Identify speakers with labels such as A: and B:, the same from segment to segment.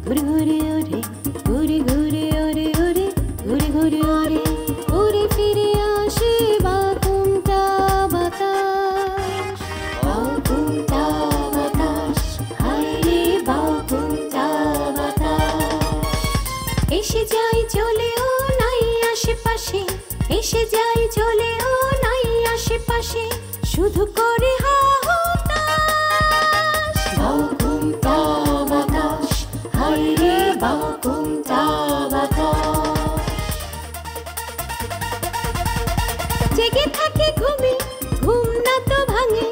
A: ঘুরে ঘুরে ওরে ঘুরে ঘুরে ওরে ওরে ঘুরে ঘুরে ওরে উড়ে ফিরে আসে বাকুমটা বাতাস বাকুমটা বাতাস হায় রে বাকুমটা বাতাস এসে যায় চলেও নাই আশেপাশে এসে যায় চলেও নাই আশেপাশে শুধু করে হাহুতাশ বাকুমটা বাতাস হায় রে বাকুমটা বাতাস জেগে থাকে ঘুমে ঘুম না তো ভাঙে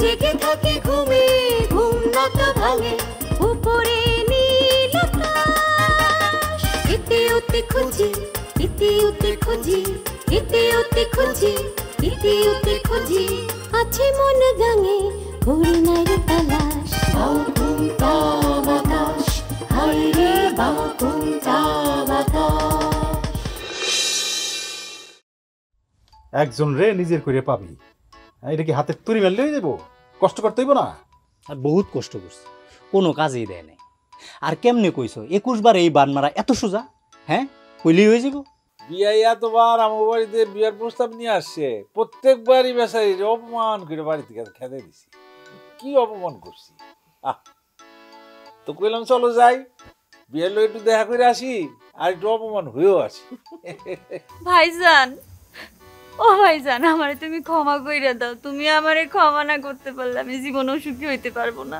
A: জেগে থাকে ঘুমে ঘুম না তো ভাঙে উপরে নীল আকাশ এতে ওতে খুঁজি এতে ওতে খুঁজি এতে ওতে খুঁজি এতে ওতে খুঁজি আছে মন গাঙে করি নাই রে তালাশ বাকুমটা বাতাস হায় রে বাকুমটা বাতাস
B: একজন রে নিজের করে পাবি এটা কি হাতে তুড়ি মারলে হয়ে যাবো কষ্ট করতে হইব না
C: আর বহুত কষ্ট করছি কোনো কাজেই দেয় নাই আর কেমনে কইছো 21 বার এই বান মারা এত সোজা হ্যাঁ কইলেই হয়ে যাব
D: বিয়ে এতবার আমার বাড়িতে বিয়ের প্রস্তাব নিয়ে আসছে প্রত্যেকবারই বেচারি অপমান করে বাড়ি থেকে খেতে দিছি কি অপমান করছি তো কইলাম চলো যাই বিয়ের লোক একটু দেখা করে আসি আর একটু অপমান হয়েও আসি
E: ভাইজান ও ভাইজান আমারে তুমি ক্ষমা কইরা দাও তুমি আমারে ক্ষমা না করতে পারলে আমি জীবনেও সুখী হইতে পারবো না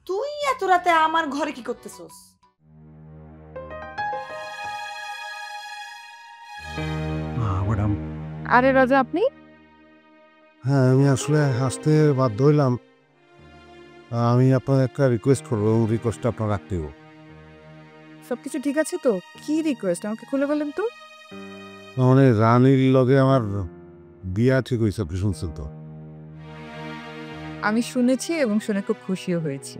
F: তুই এত রাতে আমার ঘরে কি করতেছস?
G: ম্যাডাম
H: আরে রাজা আপনি
G: হ্যাঁ আমি আসলে আসতে বাধ্য হইলাম আমি আপনার একটা রিকোয়েস্ট করবো এবং রিকোয়েস্টটা আপনার রাখতে হবে
H: সবকিছু ঠিক আছে তো কি রিকোয়েস্ট আমাকে খুলে বলেন তো
G: মানে রানীর লগে আমার বিয়া ঠিক হয়েছে আপনি শুনছেন তো
H: আমি শুনেছি এবং শুনে খুব খুশিও হয়েছি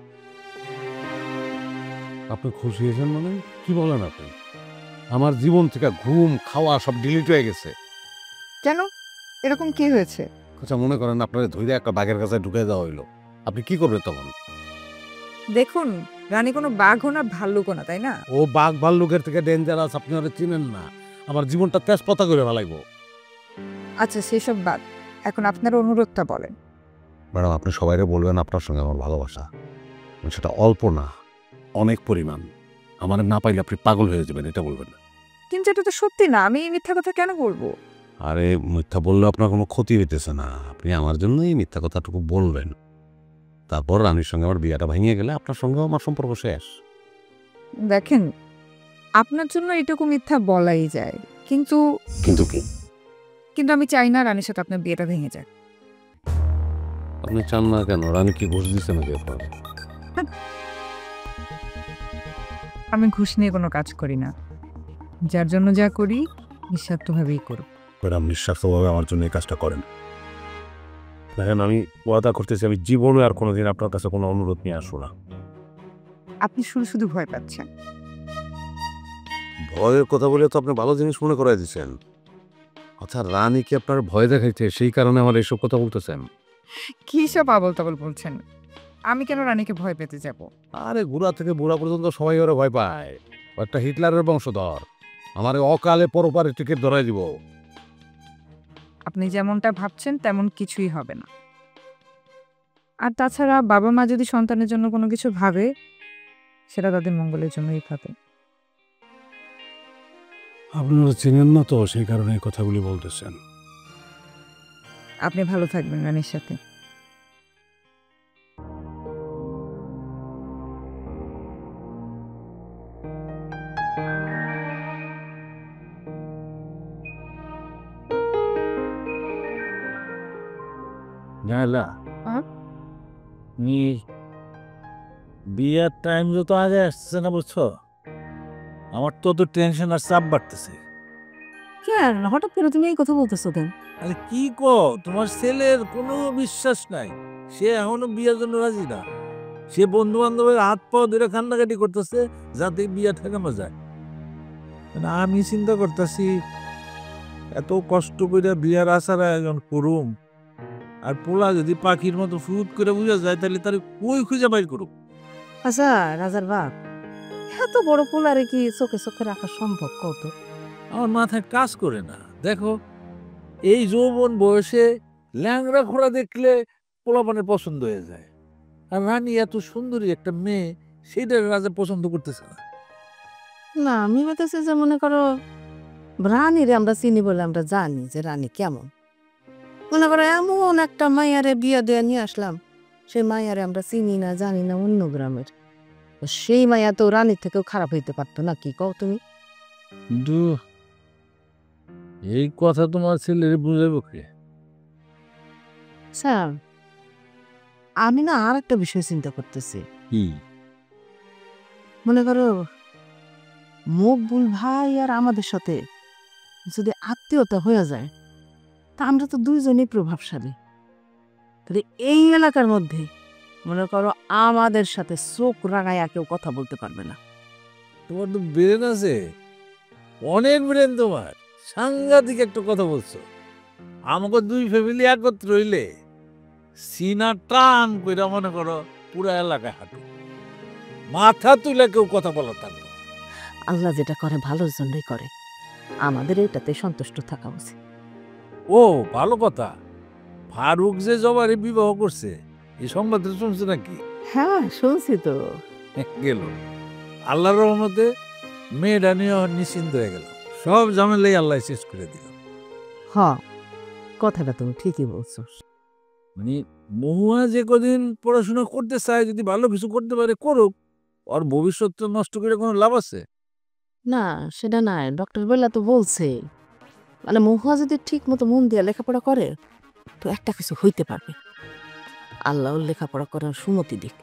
G: আপনি খুশি হয়েছেন মানে কি বলেন আপনি আমার জীবন থেকে ঘুম খাওয়া সব ডিলিট হয়ে গেছে
H: কেন এরকম কি হয়েছে
G: আচ্ছা মনে করেন আপনার ধৈর্য একটা বাঘের কাছে ঢুকে দেওয়া হইলো আপনি কি করবেন তখন
H: দেখুন রানী কোনো বাঘও না ভাল্লুকও না তাই না
G: ও বাঘ ভাল্লুকের থেকে ডেঞ্জারাস আপনি ওরা চিনেন না আমার জীবনটা তেজপাতা করে ফেলাইবো
H: আচ্ছা সেসব বাদ এখন আপনার অনুরোধটা বলেন
G: ম্যাডাম আপনি সবাইরে বলবেন আপনার সঙ্গে আমার ভালোবাসা সেটা অল্প না অনেক পরিমাণ আমার না পাইলে আপনি পাগল হয়ে যাবেন এটা বলবেন না
H: কিন্তু এটা তো সত্যি না আমি এই মিথ্যা কথা কেন বলবো
G: আরে মিথ্যা বললে আপনার কোনো ক্ষতি হইতেছে না আপনি আমার জন্য এই মিথ্যা কথাটুকু বলবেন তারপর রানীর সঙ্গে আমার বিয়াটা ভেঙে গেলে আপনার সঙ্গেও আমার সম্পর্ক শেষ
H: দেখেন আপনার জন্য এটুকু মিথ্যা বলাই যায় কিন্তু
G: কিন্তু কি
H: কিন্তু আমি চাই না রানীর সাথে আপনার বিয়েটা ভেঙে যাক
G: আপনি চান না কেন রানী কি ঘুষ দিচ্ছে নাকি আপনার
H: আমি ঘুষ নিয়ে কোনো কাজ করি না যার জন্য যা করি নিঃস্বার্থভাবেই করব
G: ম্যাডাম নিঃস্বার্থভাবে আমার জন্য এই কাজটা করেন দেখেন আমি ওয়াদা করতেছি আমি জীবনে আর কোনোদিন আপনার কাছে কোনো অনুরোধ নিয়ে আসবো না
H: আপনি শুধু শুধু ভয় পাচ্ছেন
G: ভয়ের কথা বলে তো আপনি ভালো জিনিস মনে করাই দিচ্ছেন আচ্ছা রানী কি আপনার ভয় দেখাইছে সেই কারণে আমার এইসব কথা বলতেছেন
H: কি সব আবল তাবল বলছেন আমি কেন রানীকে ভয় পেতে যাব
G: আরে বুড়া থেকে বুড়া পর্যন্ত সবাই ওরা ভয় পায় ও একটা হিটলারের বংশধর আমার অকালে পরপারে টিকিট ধরাই দিব
H: আপনি যেমনটা ভাবছেন তেমন কিছুই হবে না আর তাছাড়া বাবা মা যদি সন্তানের জন্য কোনো কিছু ভাবে সেটা তাদের মঙ্গলের জন্যই ভাবে
G: আপনারা চেনেন না তো সেই কারণে এই কথাগুলি বলতেছেন
H: আপনি ভালো থাকবেন রানীর সাথে
D: জানলা বিয়ার টাইম যত আগে আসছে না বুঝছো আমার তত টেনশন আর চাপ বাড়তেছে
F: কেন হঠাৎ করে তুমি এই কথা বলতেছো কেন
D: আরে কি কো তোমার ছেলের কোনো বিশ্বাস নাই সে এখনো বিয়ের জন্য রাজি না সে বন্ধু বান্ধবের হাত পাও ধরে কান্নাকাটি করতেছে যাতে বিয়া ঠেকানো যায় আমি চিন্তা করতেছি এত কষ্ট করে বিয়ার আসার আয়োজন করুম, আর পোলা যদি পাখির মতো ফুট করে বুঝা যায় তাহলে তার কই খুঁজে বাইর করুক।
I: আচ্ছা রাজার বাপ, এত বড় পোলারে কি চোখে চোখে রাখা সম্ভব কত?
D: আমার মাথায় কাজ করে না। দেখো, এই যৌবন বয়সে ল্যাংড়া ঘোড়া দেখলে পোলাপানের পছন্দ হয়ে যায়, আর রানী এত সুন্দরী একটা মেয়ে, সেইটা রাজা পছন্দ করতেছে না।
I: না, আমি বলতেছি যে মনে করো রানীরে আমরা চিনি বলে আমরা জানি যে রানী কেমন। মনে করো এমন একটা মাইয়ারে বিয়ে দিয়ে নিয়ে আসলাম, সেই মাইয়ারে আমরা চিনি না জানি না, অন্য গ্রামের। সেই মাইয়া তো রানীর থেকেও খারাপ হইতে পারতো না, কি কও তুমি?
D: কিন্তু এই কথা তোমার ছেলের বুঝাবো কে?
I: স্যার, আমি না আর একটা বিষয় চিন্তা করতেছি।
D: কি?
I: মনে করো মকবুল ভাই আর আমাদের সাথে যদি আত্মীয়তা হয়ে যায়, তা আমরা তো দুইজনই প্রভাবশালী। তাহলে এই এলাকার মধ্যে মনে করো আমাদের সাথে চোখ রাগাইয়া কেউ কথা বলতে পারবে না।
D: তোমার তো ব্রেন আছে, অনেক ব্রেন তোমার, সাংঘাতিক একটা কথা বলছো। আমাকে দুই ফ্যামিলি একত্র হইলে সিনা টান কইরা মনে করো পুরা এলাকায় হাঁটু, মাথা তুলে কেউ কথা বলা থাকবে।
I: আল্লাহ যেটা করে ভালোর জন্যই করে, আমাদের এটাতে সন্তুষ্ট থাকা উচিত।
D: ও ভালো কথা, ফারুক যে জবারে বিবাহ করছে এই সংবাদ শুনছে নাকি?
I: হ্যাঁ শুনছি তো।
D: গেল, আল্লাহর রহমতে মেয়েটা নিয়ে নিশ্চিন্ত হয়ে গেল, সব ঝামেলাই আল্লাহ শেষ করে দিল।
I: হ্যাঁ, কথাটা তুমি ঠিকই বলছো।
D: মানে মহুয়া যে কদিন পড়াশোনা করতে চায়, যদি ভালো কিছু করতে পারে করুক, ওর ভবিষ্যৎ নষ্ট করে কোনো লাভ আছে?
I: না সেটা নাই, ডক্টর বেলা তো বলছে মানে মহুয়া যদি ঠিক মতো মন দিয়ে লেখাপড়া করে তো একটা কিছু হইতে পারবে। আল্লাহ লেখাপড়া করার সুমতি দিক।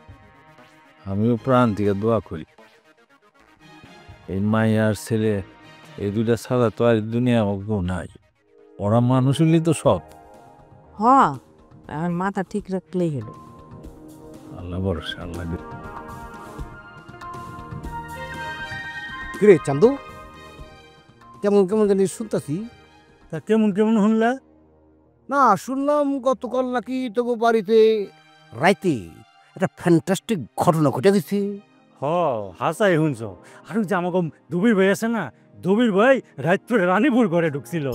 D: আমিও প্রাণ থেকে দোয়া করি, এই মাইয়ার ছেলে এই দুইটা ছাড়া তো আর দুনিয়া কেউ নাই। ওরা মানুষ হলেই তো সব।
I: হ্যাঁ, আর মাথা ঠিক রাখলেই হলো।
D: আল্লাহ ভরসা, আল্লাহ।
J: কিরে চান্দু, কেমন কেমন জানি শুনতাছি?
C: তা কেমন কেমন শুনলা?
J: না, শুনলাম গতকাল নাকি তোকে বাড়িতে রাইতে একটা ফ্যান্টাস্টিক ঘটনা ঘটে দিছে।
C: হ হাসাই শুনছ। আর যে আমাকে দুবির ভাই আছে না, দুবির ভাই রাতপুরে রানীপুর ঘরে ঢুকছিল।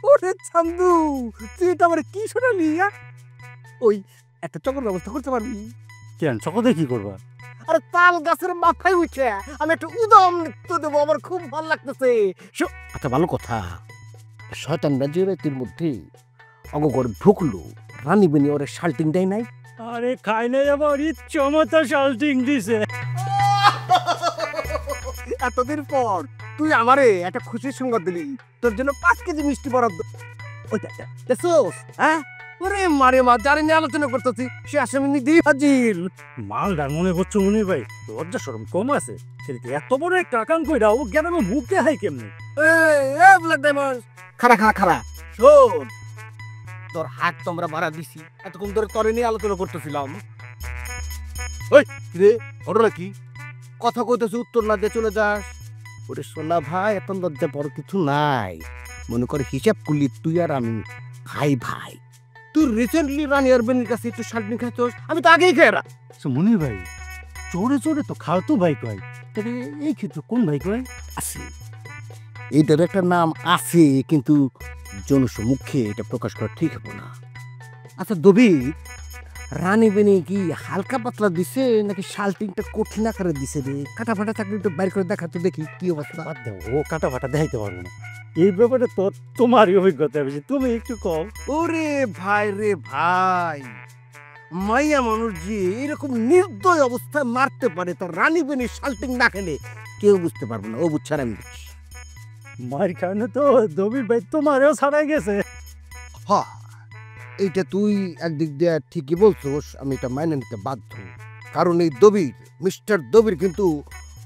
J: ওরে চান্দু, তুই এটা আমার কি শোনালি? ওই একটা চকর ব্যবস্থা করতে পারবি?
C: কেন চকতে কি করবা?
J: আরে তাল গাছের মাথায় উঠে আমি একটা উদম নৃত্য দেবো, আমার খুব ভালো লাগতেছে। আচ্ছা ভালো কথা, শয়তান রাজ্য রাতের মধ্যে অগরে ঢুকলো, রানী বেনি ওরে শাল্টিং দেয় নাই?
C: আরে খাই নাই আবার চমৎকার শাল্টিং দিছে।
J: এতদিন পর তুই আমারে একটা খুশির সংবাদ দিলি, তোর জন্য 5 কেজি মিষ্টি বরাদ্দ। ওইটা দেখছোস? হ্যাঁ, ওরে মারে মা, যারে নিয়ে আলোচনা করতেছি সে আসামি নিয়ে হাজির।
C: মালদার মনে করছো মনে ভাই, লজ্জা শরম কম আছে? এত বড় একটা আকাম কইরা ও জ্ঞান আমার মুখ দেখাই কেমনি?
J: খারা খারা খারা শোন, তোর হাত তোমরা ভাড়া দিছি, এতক্ষণ ধরে তরে নিয়ে আলোচনা করতেছিলাম। ওই রে, ঘটনা কি? কথা কইতেছি উত্তর না দিয়ে চলে যাস। ওরে সোনা ভাই, এত লজ্জা বড় কিছু নাই। মনে করে হিসাব করলি তুই আর আমি ভাই ভাই। তুই রিসেন্টলি রানী আর বেনির কাছে একটু শাল্টিং খাইছস, আমি তো আগেই খেয়ে
C: মনি ভাই চোরে চোরে তো খাওতো ভাই কয়, তবে এই ক্ষেত্রে কোন ভাই কয়?
J: আছে, এইটার একটা নাম আছে, কিন্তু জনসমুখে এটা প্রকাশ করা ঠিক হবে না। আচ্ছা দবি, রানী বেনি কি হালকা পাতলা দিছে নাকি শাল্টিংটা কঠিন আকারে দিছে রে? কাটা ফাটা থাকলে একটু বাইর করে দেখা তো দেখি কি অবস্থা।
C: বাদ দাও, ও কাটা ফাটা দেখাইতে পারবো না। এই ব্যাপারে তো তোমারই অভিজ্ঞতা বেশি, তুমি একটু কম।
J: ওরে ভাই রে ভাই, মাইয়া মানুষ যে এরকম নির্দয় অবস্থায় মারতে পারে, তার রানী বেনি শাল্টিং না খেলে কেউ বুঝতে পারবে না। ও বুঝছার আমি বুঝছি।
C: মায়ের কারণে তো দবির ভাই তোমারও ছাড়াই গেছে।
J: হ্যাঁ, এইটা তুই একদিক দিয়ে ঠিকই বলছোস, আমি এটা মাইনে নিতে বাধ্য। কারণ এই দবির, মিস্টার দবির কিন্তু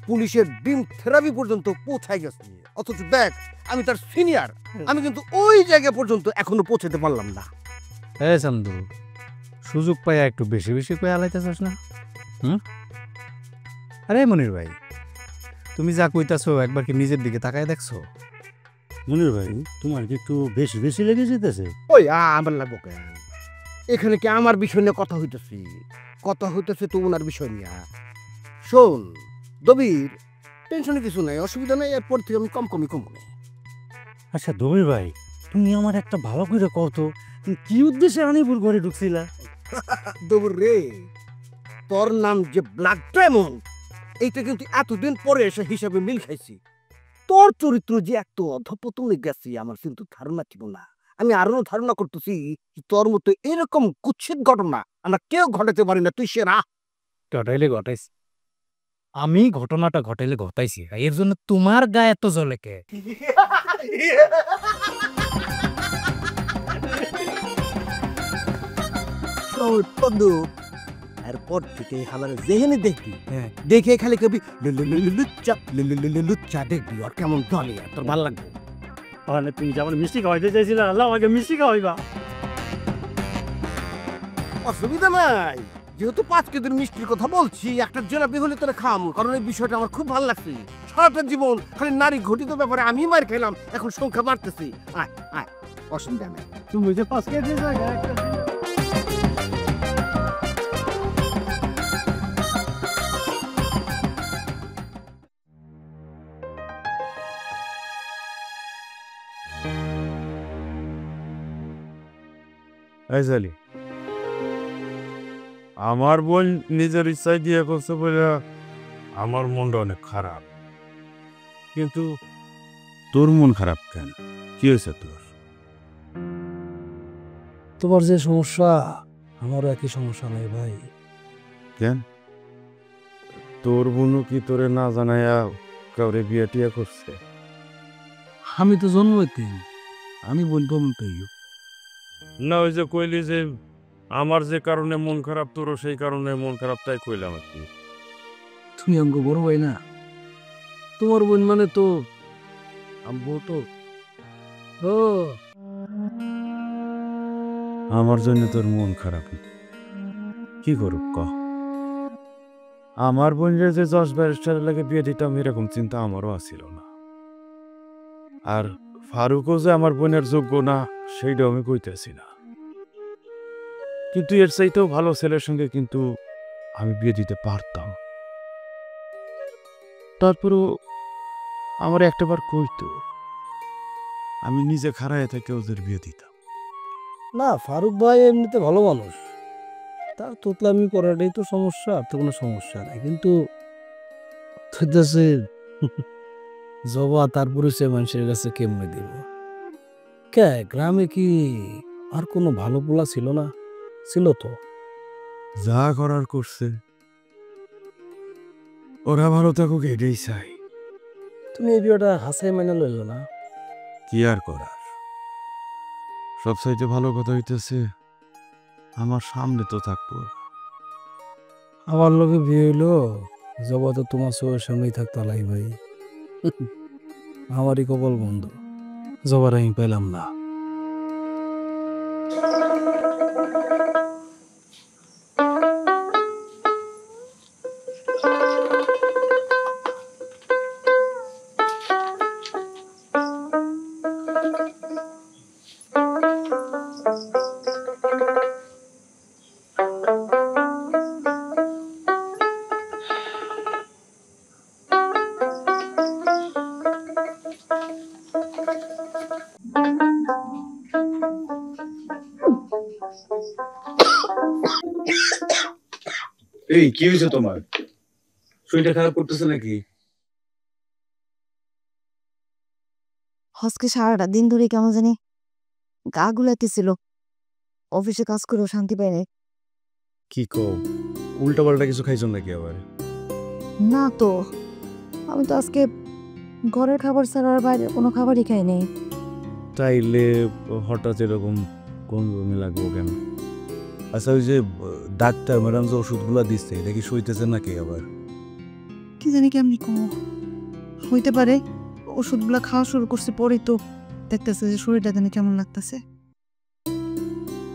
J: পুলিশের ডিম থেরাপি পর্যন্ত পৌঁছায় গেছে, অথচ দেখ আমি তার সিনিয়র, আমি কিন্তু ওই জায়গা পর্যন্ত এখনো পৌঁছাতে পারলাম না।
C: হ্যাঁ চান্দু, সুযোগ পাইয়া একটু বেশি বেশি করে আলাইতেছস না? আরে মনির ভাই, তুমি যা কইতাছো একবার কি নিজের দিকে তাকায় দেখছো?
J: মনির ভাই তোমার কি একটু বেশি বেশি লেগে যেতেছে? ওই আমার লাগবো কেন? এখানে কি আমার বিষয় নিয়ে কথা হইতেছে তো ওনার বিষয় নিয়ে। শোন দবির, টেনশনে কিছু নাই, অসুবিধা নাই, এরপর থেকে আমি কমই।
K: আচ্ছা দবির ভাই, তুমি আমার একটা ভালো করে কও তো, তুমি কি উদ্দেশ্যে রানীপুর ঘরে ঢুকছিলা?
J: দবির রে, তোর নাম যে ব্ল্যাক ডায়মন্ড, এইটা কিন্তু এতদিন পরে এসে হিসাবে মিল খাইছি। তোর চরিত্র যে এত অধপতনে গেছি আমার কিন্তু ধারণা ছিল না। আমি আরো ধারণা করতেছি তোর মতো এরকম কুৎসিত ঘটনা আমরা কেউ ঘটাতে পারি না, তুই সেরা।
C: ঘটাইছি, আমি ঘটনাটা ঘটাইছি, এর জন্য তোমার গায়ে এত জ্বলে কে?
J: বন্ধু, এরপর থেকে আমার যেখানে দেখবি দেখে খালি কবি লুচ্চা দেখবি, আর কেমন দলে তোর ভালো লাগবে।
K: তুমি যেমন মিষ্টি খাওয়াইতে চাইছিলে, আল্লাহ আমাকে মিষ্টি খাওয়াইবা।
J: অসুবিধা নাই, যেহেতু 5 কেজির মিষ্টির কথা বলছি, একটা জেলাপি হলে তোরা খাম, কারণ এই বিষয়টা আমার খুব ভালো লাগছে। সারাটা জীবন খালি নারী ঘটিত ব্যাপারে আমি মার খেলাম, এখন সংখ্যা বাড়তেছি। আয় অসুবিধা নেই।
K: তুমি যে 5 কেজি জায়গায় একটা
G: আমার বোন নিজের ইচ্ছায় দিয়ে করছে বলে আমার মনটা অনেক খারাপ, কিন্তু তোর মন খারাপ কেন? কি হয়েছে তোর?
K: তোমার যে সমস্যা আমারও একই সমস্যা নাই ভাই।
G: কেন তোর বোনও কি তোরে না জানাইয়া কাউরে বিয়ে টিয়া করছে?
K: আমি তো জন্মইতে, আমি বলবো
G: না, ওই যে কইলি যে আমার যে কারণে মন খারাপ তোরও সেই কারণে মন খারাপ, তাই কইলাম আর কি।
K: তুমি আমাকে বড় ভাই না, তোমার বোন মানে তো আমবো তো। ও
G: আমার জন্য তোর মন খারাপ কি করুক ক? আমার বোনের যে 10 ব্যারিস্টারের লাগে বিয়ে দিতাম এরকম চিন্তা আমারও আসিল না। আর ফারুকও যে আমার বোনের যোগ্য না সেইটাও আমি কইতেছি না, কিন্তু এর চাইতেও ভালো ছেলের সঙ্গে কিন্তু আমি বিয়ে দিতে পারতাম। তারপরও আমার একটাবার কইতো, আমি নিজে খাড়ায় থেকে ওদের বিয়ে দিতাম।
K: না, ফারুক ভাই এমনিতে ভালো মানুষ, তার তোতলামি করাটাই তো সমস্যা, আর তো কোনো সমস্যা নাই। কিন্তু জবা তারপরে সে মানুষের কাছে কেমনে দিব? কে গ্রামে কি আর কোনো ভালো পোলা ছিল না? ছিল তো,
G: যা করার করছে, ওরা ভালো থাকুক এটাই চাই।
K: তুমি এই বিয়েটা হাসাই মেনে লইল না?
G: কি আর করার, সব চাইতে ভালো কথা হইতেছে আমার সামনে তো থাকবো।
K: আমার লোকে বিয়ে হইলো, জবা তো তোমার চোখের সামনেই থাকতো লাই ভাই। আমারই কপাল বন্ধ, জবার আমি পেলাম না।
B: এই কি হয়েছে তোমার? শরীরটা খারাপ করতেছে নাকি?
L: আজকে সারাটা দিন ধরে কেমন জানি গা গুলাইতেছিল, অফিসে কাজ করেও শান্তি পাই নাই।
B: কি কও, উল্টা পাল্টা কিছু খাইছো নাকি আবার?
L: না তো, আমি তো আজকে ঘরের খাবার ছাড়া আর বাইরের কোনো খাবারই খাই নাই।
G: তাইলে হঠাৎ এরকম কোন বমি লাগবো কেন? আচ্ছা, ওই যে ডাক্তার ম্যাডাম যে ওষুধগুলা দিচ্ছে এটা কি সইতেছে নাকি আবার?
L: কি জানি কেমনি কমো হইতে পারে, ওষুধগুলা খাওয়া শুরু করছে পরেই তো দেখতেছে যে শরীরটা জানি কেমন লাগতেছে।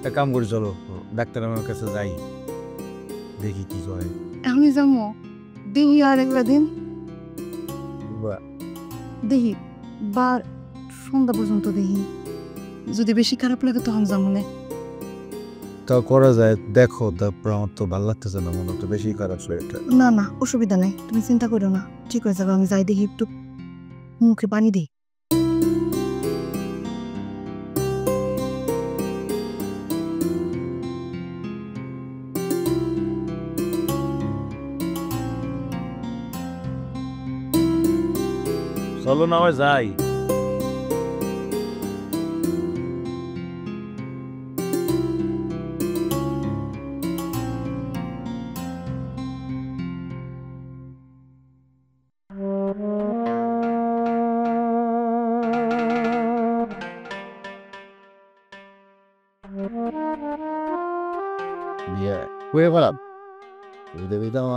B: এক কাম করি, চলো ডাক্তার আমার কাছে যাই, দেখি কি করে।
L: এখনই যাবো, দেখি আর একটা দিন।
K: করবা?
L: দেখি বা সন্ধ্যা পর্যন্ত দেখি, যদি বেশি খারাপ লাগে তখন যাবো না।
K: তা করা যায়, দেখো। তারপর আমার তো ভালো লাগতেছে না, মনে হচ্ছে বেশি খারাপ শরীরটা।
L: না না অসুবিধা নাই, তুমি চিন্তা করো না, ঠিক হয়ে যাবে। আমি যাই দেখি, একটু মুখে পানি দিই।
G: চলো না হয় যাই।
K: বিয়া কয়ে পারাম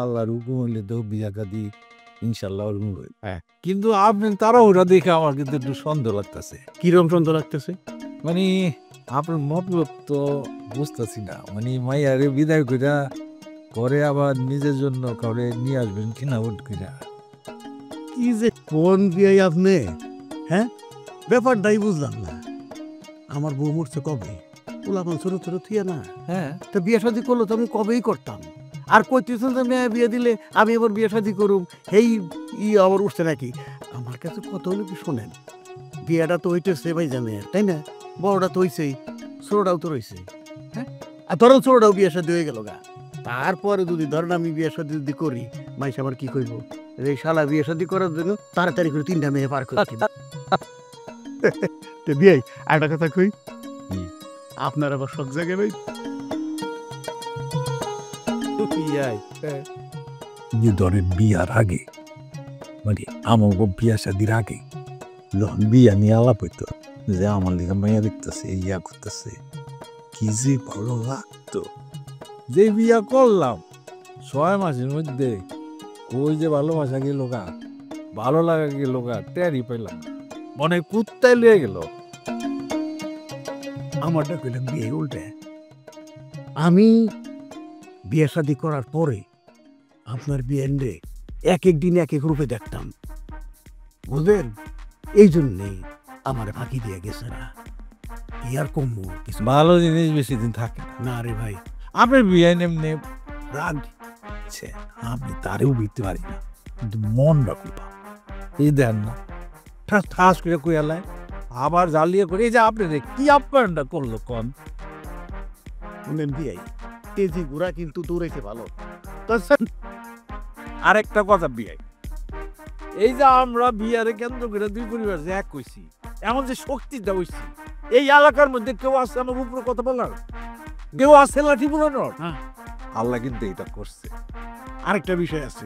K: আল্লাহর হুকুম হইলে তো বিয়া কাদি ইনশাল্লাহ
D: হ্যাঁ, কিন্তু আপনি তাড়াহুড়া দেখে আমার কিন্তু একটু সন্দেহ লাগতেছে।
J: কিরম সন্দেহ লাগতেছে?
D: মানে আপনার মতলব তো বুঝতেছি না। মানে মাইয়ারে বিদায় কইরা পরে আবার নিজের জন্য কাউরে নিয়ে আসবেন কিনা ওট কইরা।
J: কি যে কোন বিয়ে আপনি? হ্যাঁ, ব্যাপারটাই বুঝলাম না। আমার বউ মরছে কবে? ওলাপন ছোট ছোট থিয়া না।
D: হ্যাঁ,
J: তা বিয়ে শাদী করলো তো আমি কবেই করতাম। আর কইতেছেন যে মেয়ে বিয়ে দিলে আমি আবার বিয়ে শাদী করুম, হেই আবার উঠছে নাকি? আমার কাছে কত হলো কি শোনেন, বিয়েটা তো হইতেছে ভাই জামের, তাই না? বড়টা তো হইছেই, ছোটটাও তো রয়েছে। হ্যাঁ, আর ধরেন ছোটটাও বিয়ে শাদী হয়ে গেল গা, তারপরে যদি ধরেন আমি বিয়ে শাদী যদি করি, মাইস আমার কি কইব? এই শালা বিয়ে শাদী করার জন্য তাড়াতাড়ি করে 3টা মেয়ে পার করে দিন। তো বিয়ে একটা কথা কই, আপনার আবার শখ জাগে ভাই।
D: ধরেন বিয়ার আগে, মানে আমার বিয়া শাদির আগে যখন বিয়া নিয়ে আলাপ হইতো, যে আমার লিখা মাইয়া দেখতেছে, ইয়া করতেছে, কি যে ভালো লাগতো। যে বিয়া করলাম 6 মাসের মধ্যে ওই যে ভালোবাসা গেল গা, ভালো লাগা গেল গা, টেরই পেলাম, মনে কুত্তায় লিয়ে গেল।
J: আমারটা কইলাম বিয়ে উল্টে। আমি বিয়ে শাদী করার পরে আপনার বিয়ে এক এক দিন এক এক রূপে দেখতাম, বুঝলেন? এই জন্যে আমার ফাঁকি দিয়ে গেছে না। কি আর কমবো? কিছু
D: ভালো জিনিস বেশি দিন থাকে
J: না রে ভাই।
D: আপনার বিয়ে নেমনে রাগ দিচ্ছে, আমি তারেও বিতে পারি না, কিন্তু মন রাখবা এই দেন না, ঠাস ঠাস করে কইয়ালায় আবার জ্বালিয়ে করে। এই যে আপনি কি আপ্যায়নটা করলো কন?
J: শুনেন বিয়ে তেজি ঘোড়া কিন্তু দৌড়াইছে ভালো।
D: আরেকটা কথা বিয়ে, এই যে আমরা বিয়ারে কেন্দ্র করে দুই পরিবার যে এক কইছি, এমন যে শক্তিটা হইছি, এই এলাকার মধ্যে কেউ আছে আমার উপরে কথা বলার? কেউ আছে লাঠি বুলানোর? আল্লাহ কিন্তু এটা করছে।
J: আরেকটা বিষয় আছে,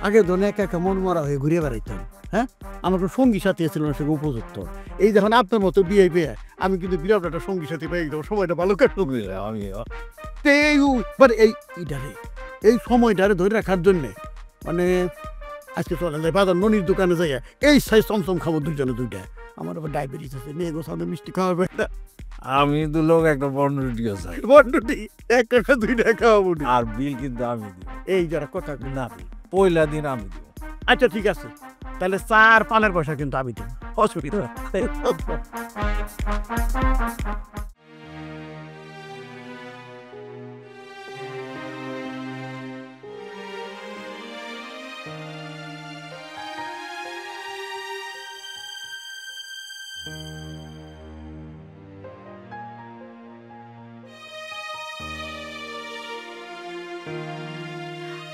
J: আগে ধরুন একা একা মন মরা হয়ে ঘুরে বেড়াইতাম। হ্যাঁ, আমার কোনো সঙ্গী সাথী ছিল না, সে উপযুক্ত। এই যখন আপনার মতো বিয়ে পেয়ে আমি কিন্তু বিরাট একটা সঙ্গী সাথী পেয়ে গেলাম, সময়টা ভালো কাটলো। আমি এই সময়টারে ধরে রাখার জন্যে মানে আজকে চলে যায় বাজার ননির দোকানে যাই এই সাইজ চমচম খাবো দুইজনে দুইটা। আমার আবার ডায়াবেটিস আছে, মেয়ে গোসাতে মিষ্টি খাওয়াবে না।
D: আমি তো লোক একটা বন্ডুটিও চাই,
J: বন্ডুটি একটা 2টা খাওয়াবো,
D: আর বিল কিন্তু আমি দিব।
J: এই যারা কথা
D: না, পয়লা দিন আমি দিব।
J: আচ্ছা ঠিক আছে, তাহলে 4 পানের পয়সা কিন্তু আমি দিব, অসুবিধা।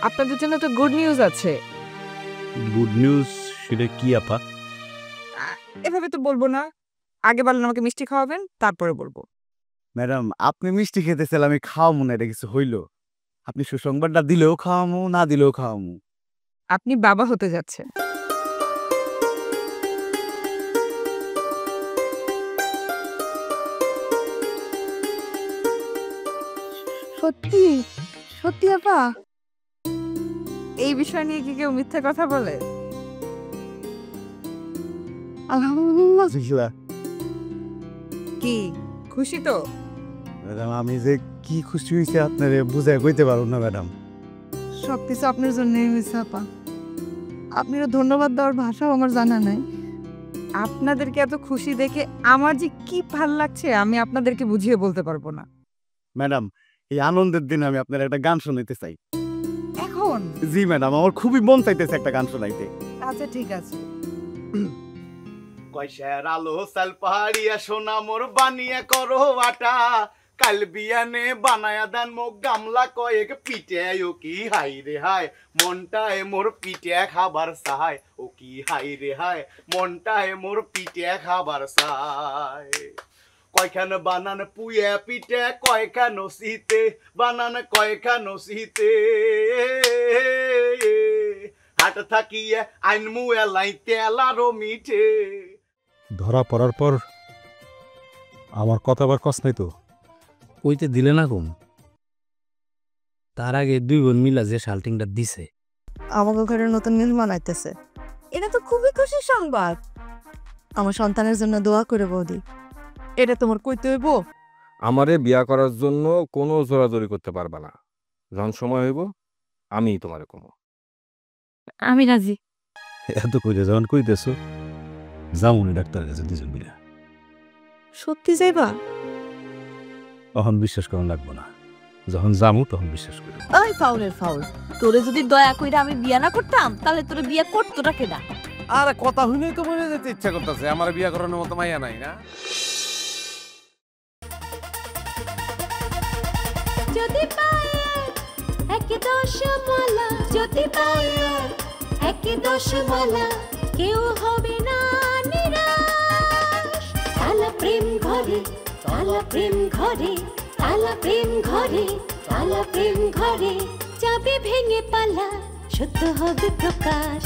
H: আপনাদের জন্য তো গুড নিউজ আছে।
G: Good news? সেটা কি আপা?
H: এভাবে তো বলবো না, আগে বলেন আমাকে মিষ্টি খাওয়াবেন, তারপরে বলবো।
J: ম্যাডাম, আপনি মিষ্টি খেতেছিলেন, আমি খাওয়াবো না, এটা কিছু হইল? আপনি সুসংবাদটা দিলেও খাওয়ামো, না দিলেও খাওয়ামো।
H: আপনি বাবা হতে যাচ্ছেন।
L: সত্যি সত্যি আপা?
H: এই বিষয় নিয়ে কি কেউ মিথ্যা কথা বলে?
J: আলহামদুলিল্লাহ।
H: কি খুশি তো?
J: ম্যাডাম, আমি যে কি খুশি হয়েছে আপনারে বুঝাই কইতে পারবো না ম্যাডাম।
L: সবকিছু আপনার জন্যই হয়েছে আপা। আপনারা ধন্যবাদ দেওয়ার ভাষাও আমার জানা নাই।
H: আপনাদেরকে এত খুশি দেখে আমার যে কি ভাল লাগছে আমি আপনাদেরকে বুঝিয়ে বলতে পারবো না।
J: ম্যাডাম, এই আনন্দের দিনে আমি আপনার একটা গান শোনাইতে চাই।
H: এখন?
J: জি ম্যাডাম, আমার খুবই মন চাইতেছে একটা গান শোনাইতে।
H: আচ্ছা ঠিক আছে।
J: কয়সার আলো সাল পাহাড়িয়া সোনা মোর বানিয়া করো আটা, কাল বিয়ানে বানায়া দেন মোক গামলা কয়েক পিঠে। ও কি হাই রে হাই, মনটায় মোর পিঠে খাবার চাই। ও কি হাই রে হাই, মনটায় মোর পিঠে খাবার চাই। কয়খান বানান পুয়ে পিঠে, কয়খান শীতে বানান, কয়খান শীতে। হাট থাকিয়ে আইনমু এলাই তেল আরো মিঠে।
B: ধরা পড়ার পর আমার কথা আবার কস নাই তো?
K: কইতে দিলে না কম। তার আগে 2 বোন মিলা যে শাল্টিংটা দিছে,
L: আমাকে ঘরে নতুন মেহমান আইতেছে।
H: এটা তো খুবই খুশির সংবাদ।
L: আমার সন্তানের জন্য দোয়া করে বৌদি।
H: এটা তোমার কইতে হইব?
G: আমারে বিয়া করার জন্য কোনো জোরাজোরি করতে পারবা না। যখন সময় হইব আমিই তোমারে কমো।
E: আমি রাজি।
B: এত কইতে যখন কইতেছ যামুনি ডাক্তারের কাছে দুজন মিলে।
L: সত্যি যাইবা?
B: তখন বিশ্বাস করা লাগবো না, যখন যামু তখন বিশ্বাস করি।
F: ওই ফাউলের ফাউল, তোরে যদি দয়া কইরা আমি বিয়া না করতাম তাহলে তোরে বিয়া করতোটা কেডা?
J: আরে কথা হইলেই তো মনে যেতে ইচ্ছা করতেছে। আমার বিয়া করানোর মতো মাইয়া নাই না?
A: যদি পায়ে একে 10 মালা, যদি পায়ে একে 10 মালা, কেউ হবে না নিরাশ। তালা প্রেম ঘরে, তালা প্রেম ঘরে, তালা প্রেম ঘরে, তালা প্রেম ঘরে, যাবে ভেঙে পালা, সত্য হবে প্রকাশ।